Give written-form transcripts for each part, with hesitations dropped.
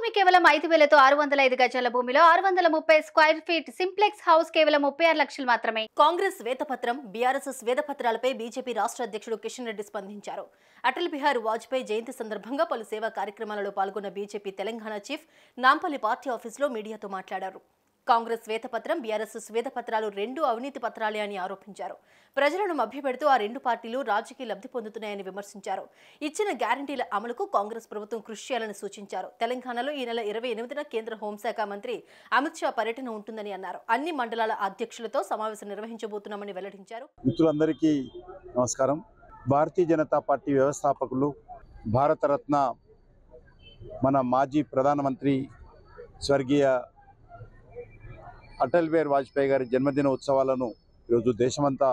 భూమి కేవలం 5,000తో 605 గజాల భూమిలో 630 స్క్వేర్ ఫీట్ సింప్లెక్స్ హౌస్ కేవలం 36 లక్షలు మాత్రమే. కాంగ్రెస్ శ్వేతపత్రం, బీఆర్ఎస్ శ్వేతపత్రాలపై బీజేపీ రాష్ట్ర అధ్యక్షుడు కిషన్ రెడ్డి స్పందించారు. అటల్ బిహారీ వాజ్పేయి జయంతి సందర్భంగా పలు సేవా కార్యక్రమాలలో పాల్గొన్న BJP Telangana chief Nampally party ఆఫీసులో మీడియాతో మాట్లాడారు. కాంగ్రెస్ శ్వేతపత్రం, బీఆర్ఎస్ శ్వేతపత్రాలు రెండు అవినీతి పత్రాలే అని ఆరోపించారు. ప్రజలను మభ్యపెడుతూ ఆ రెండు పార్టీలు రాజకీయ లబ్ధి పొందుతున్నాయని విమర్శించారు. ఇచ్చిన గ్యారంటీల అమలుకు కాంగ్రెస్ ప్రభుత్వం కృషి చేయాలని సూచించారు. తెలంగాణలో ఈ నెల 28న కేంద్ర హోంశాఖ మంత్రి అమిత్ షా పర్యటన ఉంటుందని అన్నారు. అన్ని మండలాల అధ్యక్షులతో సమావేశం నిర్వహించబోతున్నామని వెల్లడించారు. మిత్రులందరికీ నమస్కారం. భారతీయ జనతా పార్టీ వ్యవస్థాపకులు, భారతరత్న మన మాజీ ప్రధానమంత్రి స్వర్గీయ అటల్ బిహారీ వాజ్పేయి గారి జన్మదిన ఉత్సవాలను ఈరోజు దేశమంతా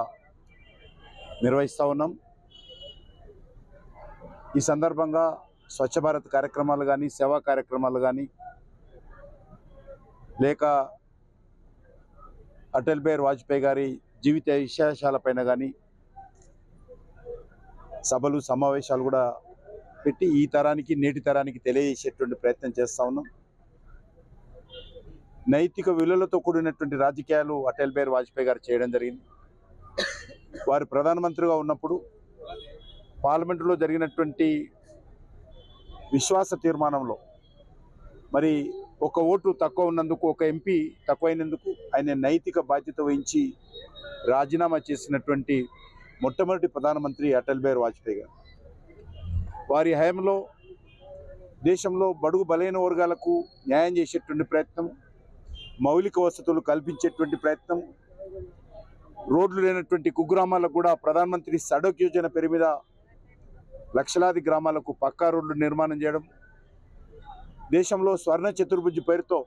నిర్వహిస్తూ ఉన్నాం. ఈ సందర్భంగా స్వచ్ఛ భారత్ కార్యక్రమాలు కానీ, సేవా కార్యక్రమాలు కానీ, లేక అటల్ బిహారీ వాజ్పేయి గారి జీవిత విశేషాలపైన కానీ సభలు, సమావేశాలు కూడా పెట్టి ఈ తరానికి, నేటి తరానికి తెలియజేసేటువంటి ప్రయత్నం చేస్తూ ఉన్నాం. నైతిక విలువలతో కూడినటువంటి రాజకీయాలు అటల్ బిహారీ వాజ్పేయి గారు చేయడం జరిగింది. వారు ప్రధానమంత్రిగా ఉన్నప్పుడు పార్లమెంటులో జరిగినటువంటి విశ్వాస తీర్మానంలో మరి ఒక ఓటు తక్కువ ఉన్నందుకు, ఒక ఎంపీ తక్కువైనందుకు ఆయన నైతిక బాధ్యత వహించి రాజీనామా చేసినటువంటి మొట్టమొదటి ప్రధానమంత్రి అటల్ బిహారీ వాజ్పేయి గారు. వారి హయాంలో దేశంలో బడుగు బలైన వర్గాలకు న్యాయం చేసేటువంటి ప్రయత్నం, మౌలిక వసతులు కల్పించేటువంటి ప్రయత్నం, రోడ్లు లేనటువంటి కుగ్రామాలకు కూడా ప్రధానమంత్రి సడక్ యోజన పేరు మీద లక్షలాది గ్రామాలకు పక్కా రోడ్లు నిర్మాణం చేయడం, దేశంలో స్వర్ణ చతుర్భుజి పేరుతో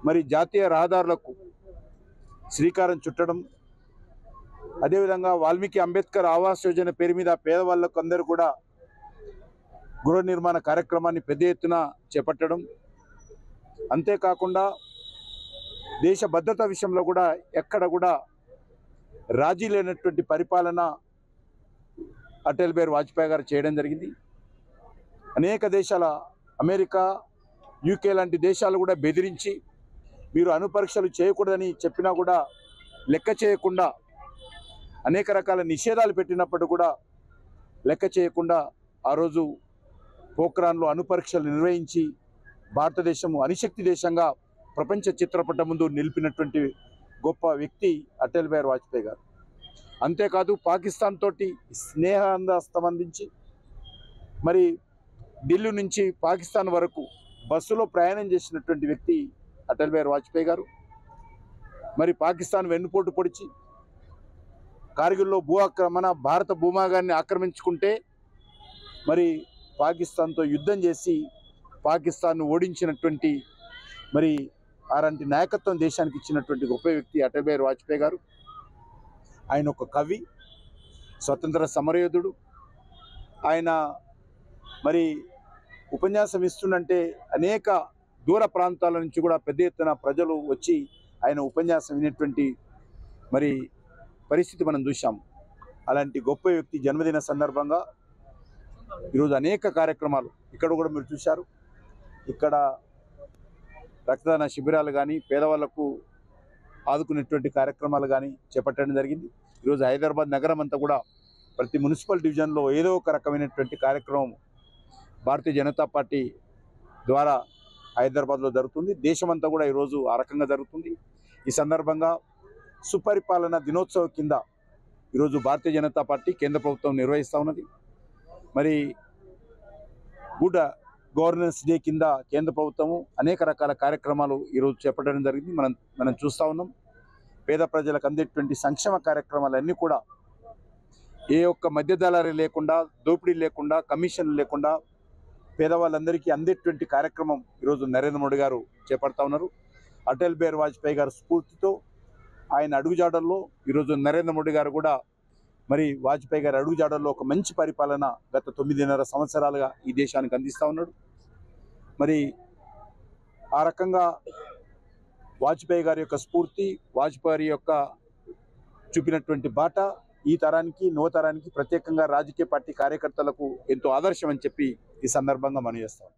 మరి జాతీయ రహదారులకు శ్రీకారం చుట్టడం, అదేవిధంగా వాల్మీకి అంబేద్కర్ ఆవాస్ యోజన పేరు మీద పేదవాళ్లకు అందరూ కూడా గృహ నిర్మాణ కార్యక్రమాన్ని పెద్ద ఎత్తున చేపట్టడం, అంతేకాకుండా దేశ భద్రత విషయంలో కూడా ఎక్కడ కూడా రాజీ లేనటువంటి పరిపాలన అటల్ బిహారీ వాజ్పేయి గారు చేయడం జరిగింది. అనేక దేశాల, అమెరికా, యూకే లాంటి దేశాలు కూడా బెదిరించి మీరు అణుపరీక్షలు చేయకూడదని చెప్పినా కూడా లెక్క చేయకుండా, అనేక రకాల నిషేధాలు పెట్టినప్పుడు కూడా లెక్క చేయకుండా ఆ రోజు పోఖ్రాన్లో అణుపరీక్షలు నిర్వహించి భారతదేశం అణుశక్తి దేశంగా ప్రపంచ చిత్రపటం ముందు నిలిపినటువంటి గొప్ప వ్యక్తి అటల్ బిహారీ వాజ్పేయి గారు. అంతేకాదు పాకిస్తాన్ తోటి స్నేహాందస్తం అందించి మరి ఢిల్లీ నుంచి పాకిస్తాన్ వరకు బస్సులో ప్రయాణం చేసినటువంటి వ్యక్తి అటల్ బిహారీ వాజ్పేయి గారు. మరి పాకిస్తాన్ వెన్నుపోటు పొడిచి కార్గిల్లో భూ ఆక్రమణ, భారత భూభాగాన్ని ఆక్రమించుకుంటే మరి పాకిస్తాన్తో యుద్ధం చేసి పాకిస్తాన్ను ఓడించినటువంటి మరి అలాంటి నాయకత్వం దేశానికి ఇచ్చినటువంటి గొప్ప వ్యక్తి అటల్ బిహారీ వాజ్పేయి గారు. ఆయన ఒక కవి, స్వతంత్ర సమరయోధుడు. ఆయన మరి ఉపన్యాసం ఇస్తుందంటే అనేక దూర ప్రాంతాల నుంచి కూడా పెద్ద ఎత్తున ప్రజలు వచ్చి ఆయన ఉపన్యాసం వినేటువంటి మరి పరిస్థితి మనం చూసాం. అలాంటి గొప్ప వ్యక్తి జన్మదిన సందర్భంగా ఈరోజు అనేక కార్యక్రమాలు ఇక్కడ కూడా మీరు చూశారు. ఇక్కడ రక్తదాన శిబిరాలు కానీ, పేదవాళ్లకు ఆదుకునేటువంటి కార్యక్రమాలు కానీ చేపట్టడం జరిగింది. ఈరోజు హైదరాబాద్ నగరం అంతా కూడా ప్రతి మున్సిపల్ డివిజన్లో ఏదో ఒక రకమైనటువంటి కార్యక్రమం భారతీయ జనతా పార్టీ ద్వారా హైదరాబాద్లో జరుగుతుంది. దేశమంతా కూడా ఈరోజు ఆ రకంగా జరుగుతుంది. ఈ సందర్భంగా సుపరిపాలన దినోత్సవం కింద ఈరోజు భారతీయ జనతా పార్టీ కేంద్ర ప్రభుత్వం నిర్వహిస్తూ ఉన్నది. మరి గుడ్ గవర్నెన్స్ డే కింద కేంద్ర ప్రభుత్వము అనేక రకాల కార్యక్రమాలు ఈరోజు చేపట్టడం జరిగింది. మనం చూస్తూ ఉన్నాం. పేద ప్రజలకు అందేటువంటి సంక్షేమ కార్యక్రమాలన్నీ కూడా ఏ ఒక్క మధ్యదళారీ లేకుండా, దోపిడీ లేకుండా, కమిషన్ లేకుండా పేదవాళ్ళందరికీ అందేటువంటి కార్యక్రమం ఈరోజు నరేంద్ర మోడీ గారు చేపడతా ఉన్నారు. అటల్ బిహారీ వాజ్పేయి గారు స్ఫూర్తితో, ఆయన అడుగుజాడల్లో ఈరోజు నరేంద్ర మోడీ గారు కూడా మరి వాజ్పేయి గారి అడుగుజాడల్లో ఒక మంచి పరిపాలన గత 9.5 సంవత్సరాలుగా ఈ దేశానికి అందిస్తూ ఉన్నాడు. మరి ఆ రకంగా వాజ్పేయి గారి యొక్క స్ఫూర్తి, వాజ్పేయి యొక్క చూపినటువంటి బాట ఈ తరానికి, నవతరానికి, ప్రత్యేకంగా రాజకీయ పార్టీ కార్యకర్తలకు ఎంతో ఆదర్శం అని చెప్పి ఈ సందర్భంగా మనం చేస్తాం.